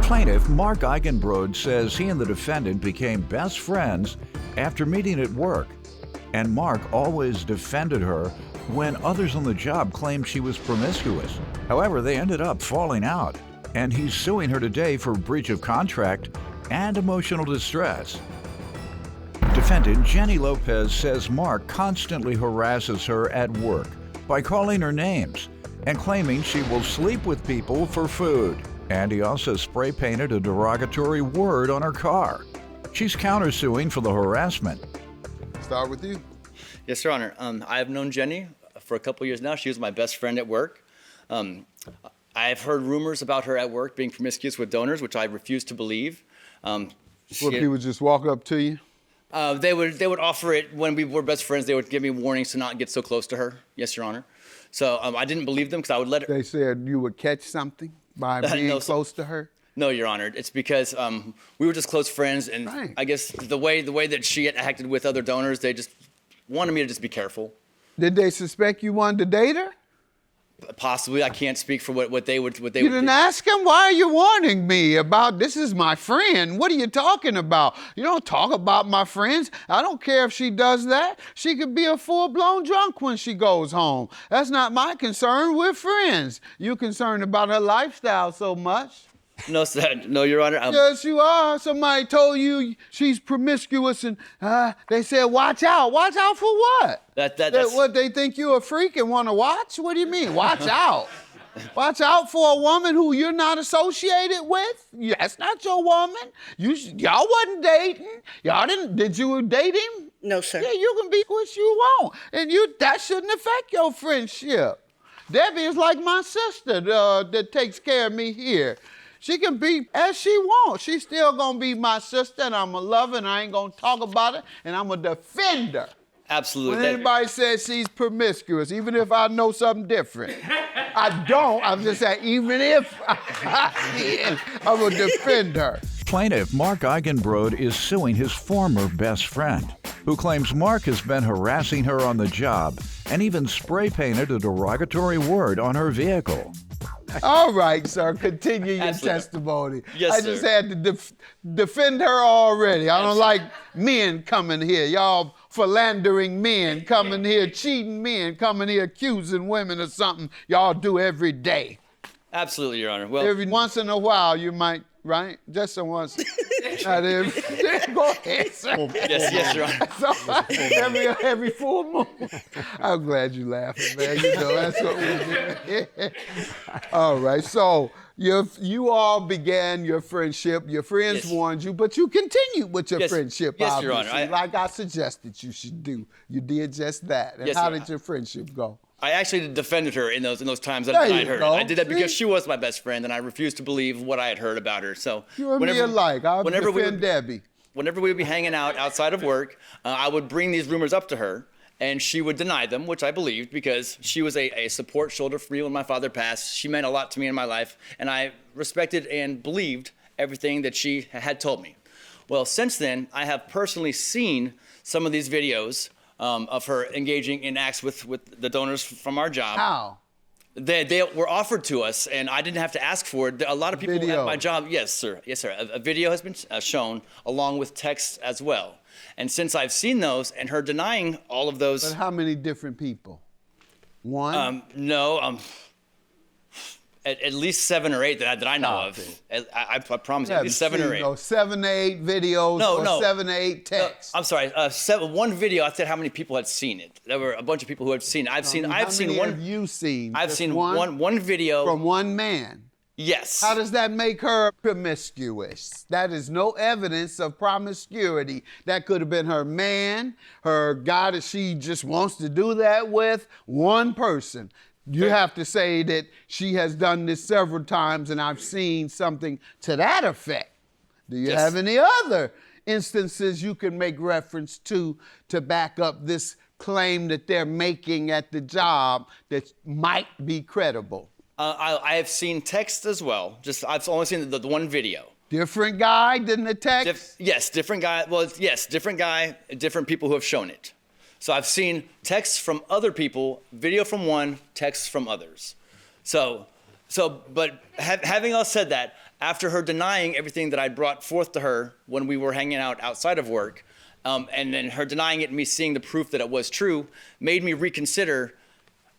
Plaintiff Mark Eichenbrod says he and the defendant became best friends after meeting at work. And Mark always defended her when others on the job claimed she was promiscuous. However, they ended up falling out, and he's suing her today for breach of contract and emotional distress. Defendant Jenny Lopez says Mark constantly harasses her at work by calling her names and claiming she will sleep with people for food. And he also spray painted a derogatory word on her car. She's countersuing for the harassment. Start with you. Yes, Your Honor. I've known Jenny for a couple years now. She was my best friend at work. I've heard rumors about her at work being promiscuous with donors, which I refuse to believe. People just walk up to you? They would offer it when we were best friends. They would give me warnings to not get so close to her. Yes, Your Honor. So I didn't believe them because I would let her. They said you would catch something by being close to her? No, Your Honor. It's because we were just close friends, and right. I guess the way that she had acted with other donors, they just wanted me to just be careful. Did they suspect you wanted to date her? Possibly. I can't speak for what they would. You didn't ask him? Why are you warning me about this is my friend? What are you talking about? You don't talk about my friends. I don't care if she does that. She could be a full-blown drunk when she goes home. That's not my concern. We're friends. You're concerned about her lifestyle so much. No, sir. No, Your Honor. Yes, you are. Somebody told you she's promiscuous, and they said, watch out. Watch out for what? That's what, they think you're a freak and want to watch? What do you mean, watch out? Watch out for a woman who you're not associated with? That's not your woman. Y'all wasn't dating. Y'all didn't, did you date him? No, sir. Yeah, you can be what you want. And that shouldn't affect your friendship. Debbie is like my sister that takes care of me here. She can be as she wants. She's still gonna be my sister, and I'm gonna love her, and I ain't gonna talk about it, and I'm gonna defend her. Absolutely. When anybody says she's promiscuous, even if I know something different. I don't, I'm just saying, even if I is, I'm gonna defend her. Plaintiff Mark Eichenbrod is suing his former best friend, who claims Mark has been harassing her on the job and even spray painted a derogatory word on her vehicle. All right, sir, continue your Absolutely. testimony. Yes, I just sir. had to defend her already. I don't like men coming here. Y'all philandering men coming here, cheating men, coming here accusing women of something y'all do every day. Absolutely, Your Honor. Well, Every once in a while you might, right? Just once. Not every. Go ahead, sir. yes, Your Honor. So, every full moon. I'm glad you laughing, man. You know, that's what we do. All right, so you all began your friendship. Your friends warned you, but you continued with your friendship, yes, obviously, Your Honor. like I suggested you should do. You did just that. And Yes, how sir. did your friendship go? I actually defended her in those times that There I you had heard. go. I did that because See? she was my best friend, and I refused to believe what I had heard about her. So You and me alike. I'll defend Debbie. Whenever we would be hanging out outside of work, I would bring these rumors up to her, and she would deny them, which I believed because she was a support shoulder for me when my father passed. She meant a lot to me in my life, and I respected and believed everything that she had told me. Well, since then, I have personally seen some of these videos of her engaging in acts with the donors from our job. How? They were offered to us, and I didn't have to ask for it. A lot of people at my job, yes, sir. A video has been shown along with text as well. And since I've seen those and her denying all of those. But how many different people? One? No, at least 7 or 8 that I know of. I promise you, at least 7 or 8. No, 7 to 8 videos or 7 to 8 texts. I'm sorry, one video. I said how many people had seen it. There were a bunch of people who had seen it. I've seen one. How many have you seen? I've Just seen one video from one man. Yes. How does that make her promiscuous? That is no evidence of promiscuity. That could have been her man, her guy that she just wants to do that with, one person. You have to say that she has done this several times and I've seen something to that effect. Do you have any other instances you can make reference to back up this claim that they're making at the job that might be credible? I have seen text as well. I've only seen the one video. Different guy than the text? Yes, different guy. Well, yes, different guy, different people who have shown it. So I've seen texts from other people, video from one, texts from others. But having all said that, after her denying everything that I brought forth to her when we were hanging out outside of work, and then her denying it and me seeing the proof that it was true, made me reconsider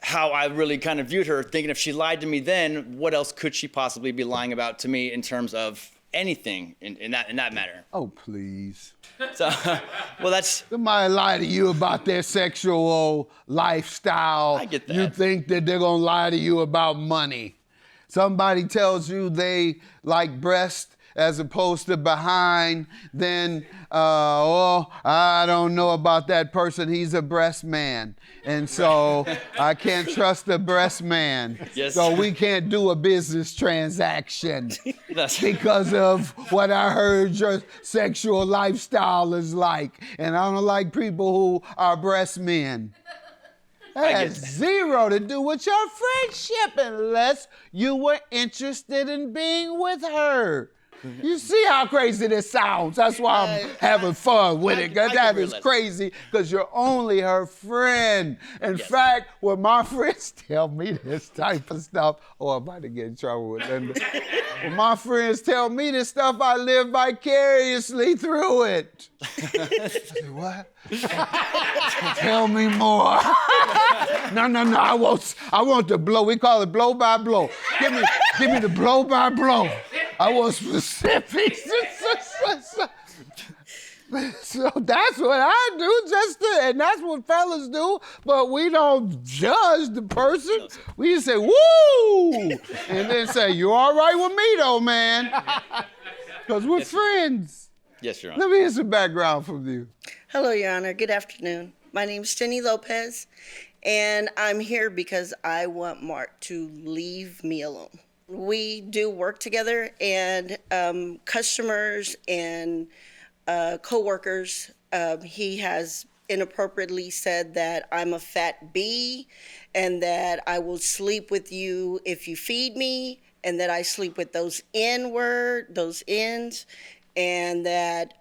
how I really kind of viewed her, thinking if she lied to me then, what else could she possibly be lying about to me in terms of anything in that matter? Oh, please. So, well, that's... Somebody lie to you about their sexual lifestyle. I get that. You think that they're gonna lie to you about money. Somebody tells you they like breast as opposed to behind, then, oh, I don't know about that person. He's a breast man. And so I can't trust a breast man. Yes. So we can't do a business transaction That's- because of what I heard your sexual lifestyle is like. And I don't like people who are breast men. That has zero to do with your friendship unless you were interested in being with her. You see how crazy this sounds. That's why I'm having fun with it. Cause that is crazy because you're only her friend. In fact, when my friends tell me this type of stuff, oh, I'm about to get in trouble with Linda. When my friends tell me this stuff, I live vicariously through it. I say, what? Tell me more. No, I want the blow. We call it blow by blow. Give me the blow by blow. I want specifics. So that's what I do, and that's what fellas do, but we don't judge the person. We just say, woo! And then say, you all right with me though, man? Because we're friends. Yes, Your Honor. Let me hear some background from you. Hello, Your Honor. Good afternoon. My name is Jenny Lopez, and I'm here because I want Mark to leave me alone. We do work together, and customers and co-workers, he has inappropriately said that I'm a fat bee and that I will sleep with you if you feed me, and that I sleep with those those ends, and that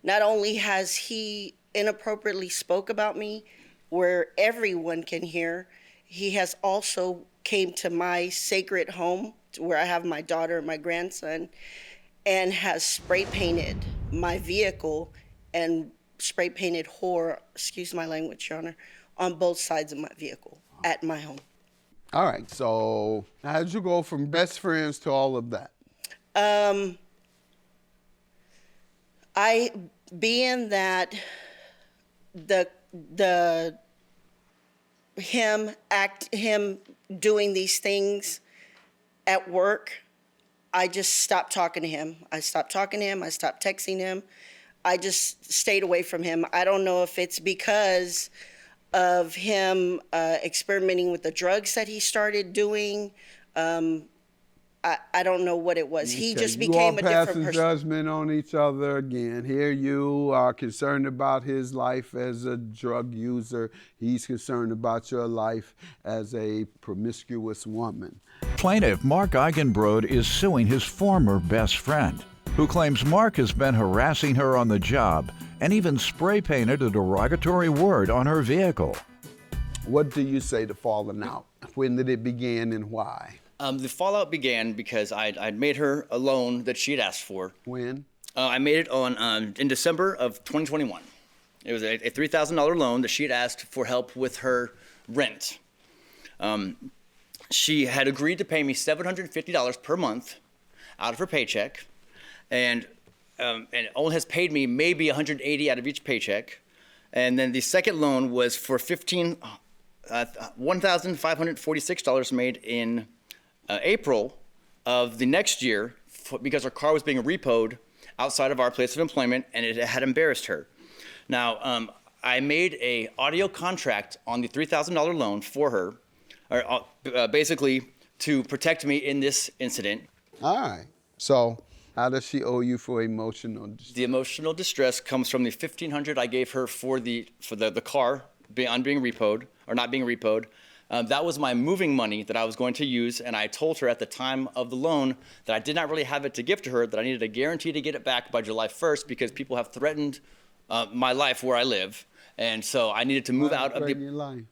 not only has he inappropriately spoke about me where everyone can hear, he has also came to my sacred home where I have my daughter and my grandson and has spray painted my vehicle and spray painted whore, excuse my language, Your Honor, on both sides of my vehicle at my home. All right, so how did you go from best friends to all of that? Being that him doing these things at work, I just stopped talking to him. I stopped texting him. I just stayed away from him. I don't know if it's because of him experimenting with the drugs that he started doing. I don't know what it was. He just became a different passing person. Judgment on each other again. Here you are concerned about his life as a drug user. He's concerned about your life as a promiscuous woman. Plaintiff Mark Eigenbrod is suing his former best friend, who claims Mark has been harassing her on the job and even spray painted a derogatory word on her vehicle. What do you say to falling out? When did it begin and why? The fallout began because I'd made her a loan that she had asked for. When? I made it in December of 2021. It was a $3,000 loan that she had asked for help with her rent. She had agreed to pay me $750 per month out of her paycheck, and only has paid me maybe $180 out of each paycheck. And then the second loan was for $1,546 made in April of the next year because her car was being repoed outside of our place of employment, and it had embarrassed her. Now, I made a audio contract on the $3,000 loan for her, or basically to protect me in this incident. All right. So how does she owe you for emotional distress? The emotional distress comes from the $1,500 I gave her for the car on being repoed or not being repoed. That was my moving money that I was going to use, and I told her at the time of the loan that I did not really have it to give to her, that I needed a guarantee to get it back by July 1st because people have threatened my life where I live, and so I needed to move out of the... Your life?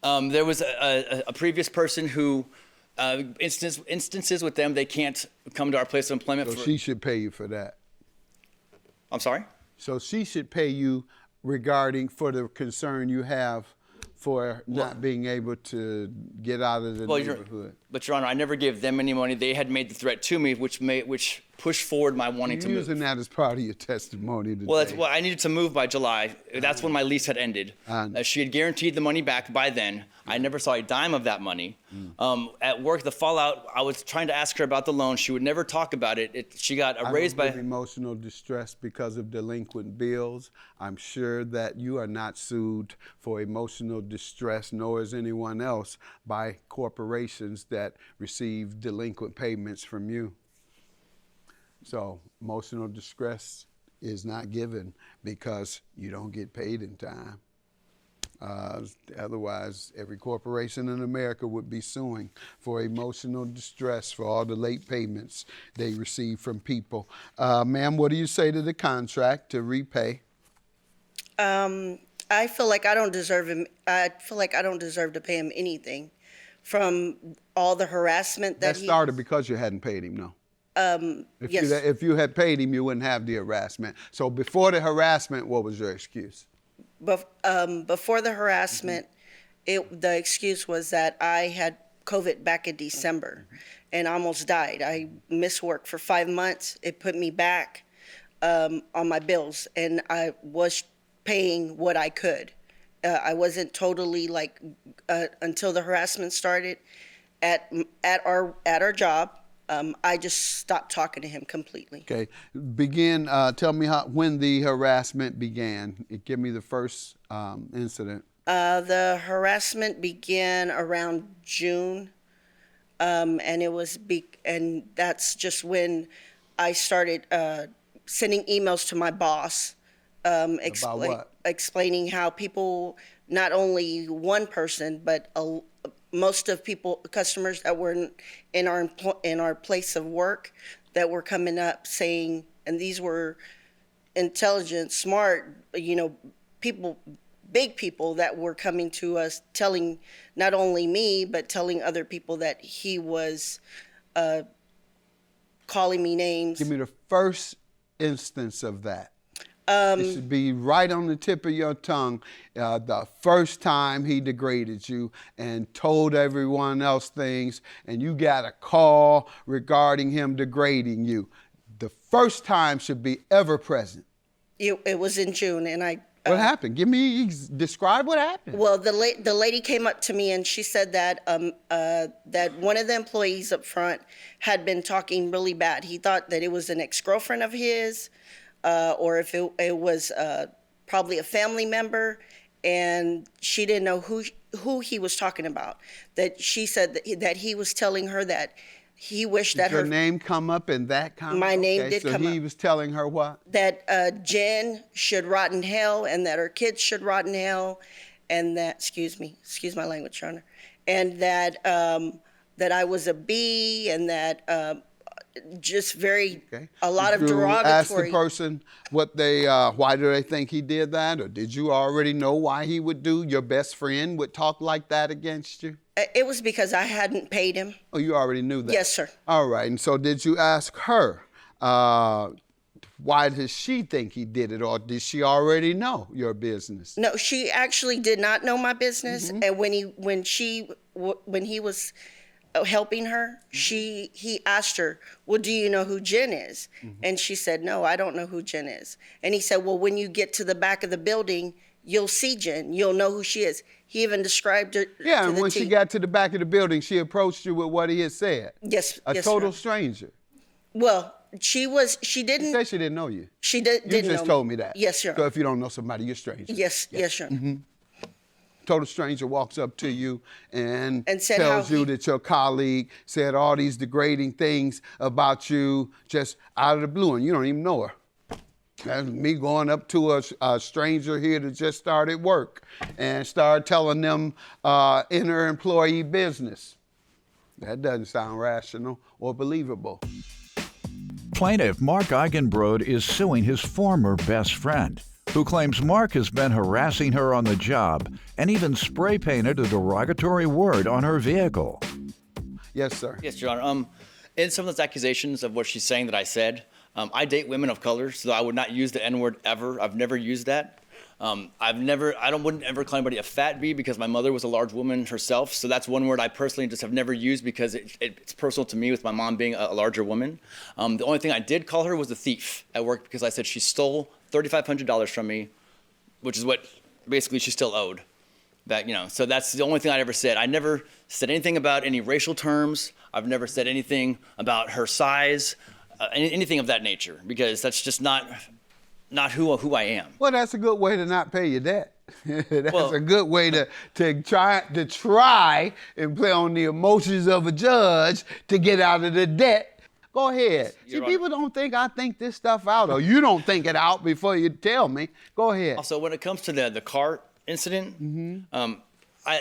There was a previous person who instances with them, they can't come to our place of employment. So she should pay you for that. I'm sorry? So she should pay you for the concern you have for not being able to get out of the neighborhood. But Your Honor, I never gave them any money. They had made the threat to me, which pushed forward my wanting to move. Using that as part of your testimony today. Well, I needed to move by July. That's when my lease had ended. She had guaranteed the money back by then. I never saw a dime of that money. At work, the fallout, I was trying to ask her about the loan. She would never talk about it. She got erased by emotional distress because of delinquent bills. I'm sure that you are not sued for emotional distress, nor is anyone else, by corporations that receive delinquent payments from you. So emotional distress is not given because you don't get paid in time. Otherwise, every corporation in America would be suing for emotional distress for all the late payments they receive from people. Ma'am, what do you say to the contract to repay? I feel like I don't deserve him. I feel like I don't deserve to pay him anything from all the harassment that started because you hadn't paid him, no? Yes. If you had paid him, you wouldn't have the harassment. So before the harassment, what was your excuse? Before the harassment, the excuse was that I had COVID back in December and almost died. I missed work for 5 months. It put me back on my bills, and I was paying what I could. I wasn't totally until the harassment started at our job. I just stopped talking to him completely. Okay, tell me when the harassment began. Give me the first incident. The harassment began around June, and and that's just when I started sending emails to my boss, explaining how people, not only one person, but most of customers that were in our place of work, that were coming up saying, and these were intelligent, smart, people, big people that were coming to us, telling not only me, but telling other people that he was calling me names. Give me the first instance of that. It should be right on the tip of your tongue. The first time he degraded you and told everyone else things, and you got a call regarding him degrading you. The first time should be ever present. It was in June, and I. What happened? Describe what happened. Well, the lady came up to me and she said that that one of the employees up front had been talking really bad. He thought that it was an ex-girlfriend of his. Or if it was probably a family member, and she didn't know who he was talking about. That she said that he was telling her that he wished that her name come up in that comment? My name did come up. So he was telling her what? That Jen should rot in hell, and that her kids should rot in hell, and that excuse my language, Your Honor, and that that I was a bee, and that. Just a lot of derogatory. Ask the person why do they think he did that, or did you already know why he would your best friend would talk like that against you? It was because I hadn't paid him. Oh, you already knew that? Yes, sir. All right, and so did you ask her, why does she think he did it, or did she already know your business? No, she actually did not know my business, and when he was helping her, he asked her, well, do you know who Jen is? And she said, no, I don't know who Jen is. And he said, well, when you get to the back of the building, you'll see Jen. You'll know who she is. He even described her. Yeah, and when she got to the back of the building, she approached you with what he had said. Yes, a total stranger. Well, she didn't. She said she didn't know you. She didn't know me. You just told me that. Yes, sir. So if you don't know somebody, you're a stranger. Yes, sir. Total stranger walks up to you and tells you that your colleague said all these degrading things about you just out of the blue, and you don't even know her. That's me going up to a stranger here that just started work and start telling them inner employee business. That doesn't sound rational or believable. Plaintiff Mark Eigenbrod is suing his former best friend, who claims Mark has been harassing her on the job and even spray painted a derogatory word on her vehicle. Yes, sir. Yes, Your Honor. In some of those accusations of what she's saying that I said, I date women of color, so I would not use the N-word ever. I've never used that. I wouldn't ever call anybody a fat bee because my mother was a large woman herself. So that's one word I personally just have never used because it's personal to me with my mom being a larger woman. The only thing I did call her was a thief at work because I said she stole $3,500 from me, which is what basically she still owed. That, so that's the only thing I ever said. I never said anything about any racial terms. I've never said anything about her size, anything of that nature, because that's just not who I am. Well, that's a good way to not pay your debt. That's a good way to try and play on the emotions of a judge to get out of the debt. Go ahead. See, people don't think I think this stuff out, or you don't think it out before you tell me. Go ahead. Also, when it comes to the car incident,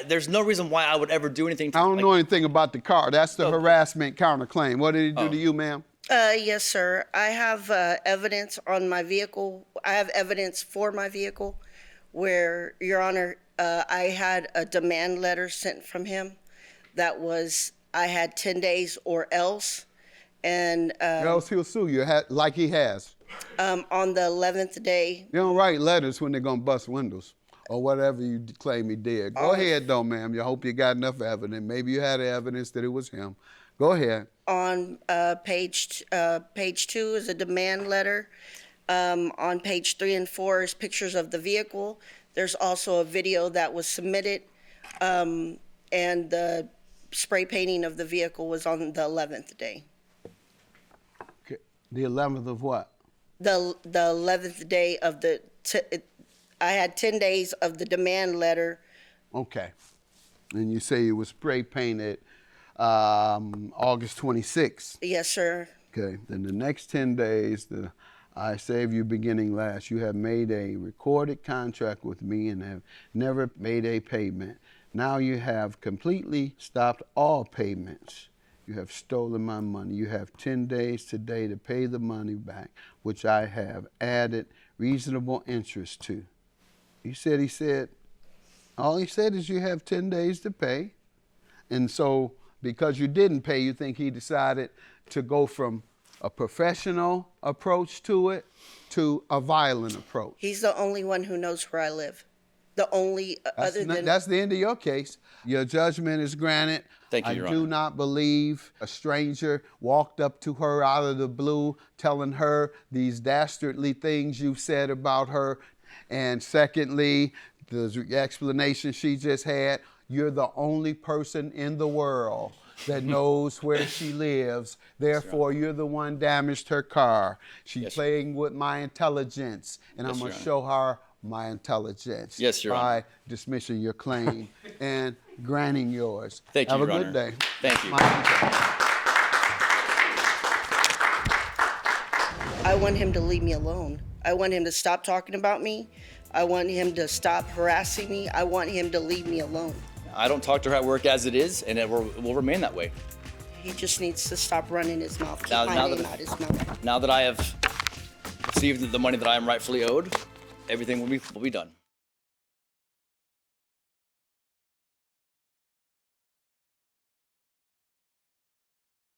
there's no reason why I would ever do anything to I don't know anything about the car. That's the harassment counterclaim. What did he do to you, ma'am? Yes, sir. I have evidence on my vehicle. I have evidence for my vehicle where, Your Honor, I had a demand letter sent from him that was, I had 10 days or else. And else he'll sue you like he has. On the 11th day. You don't write letters when they're going to bust windows or whatever you claim he did. Go ahead, though, ma'am. I hope you got enough evidence. Maybe you had evidence that it was him. Go ahead. On page 2 is a demand letter. On page 3 and 4 is pictures of the vehicle. There's also a video that was submitted, and the spray painting of the vehicle was on the 11th day. Okay. The 11th of what? The 11th day of the. I had 10 days of the demand letter. Okay. And you say it was spray painted August 26th. Yes, sir. Okay. Then the next 10 days, I save you beginning last, you have made a recorded contract with me and have never made a payment. Now you have completely stopped all payments. You have stolen my money. You have 10 days today to pay the money back, which I have added reasonable interest to. He said, all he said is you have 10 days to pay. And so because you didn't pay, you think he decided to go from a professional approach to it to a violent approach. He's the only one who knows where I live. The only That's the end of your case. Your judgment is granted. Thank you, Your Honor. I do not believe a stranger walked up to her out of the blue telling her these dastardly things you've said about her. And secondly, the explanation she just had, you're the only person in the world that knows where she lives. Therefore, you're the one damaged her car. She's playing with my intelligence, and I'm going to show her my intelligence by dismissing your claim and granting yours. Thank you, Have Your a Honor. good day. Thank you. I want him to leave me alone. I want him to stop talking about me. I want him to stop harassing me. I want him to leave me alone. I don't talk to her at work as it is, and it will remain that way. He just needs to stop running his mouth. Now that I have received the money that I am rightfully owed, everything will be done.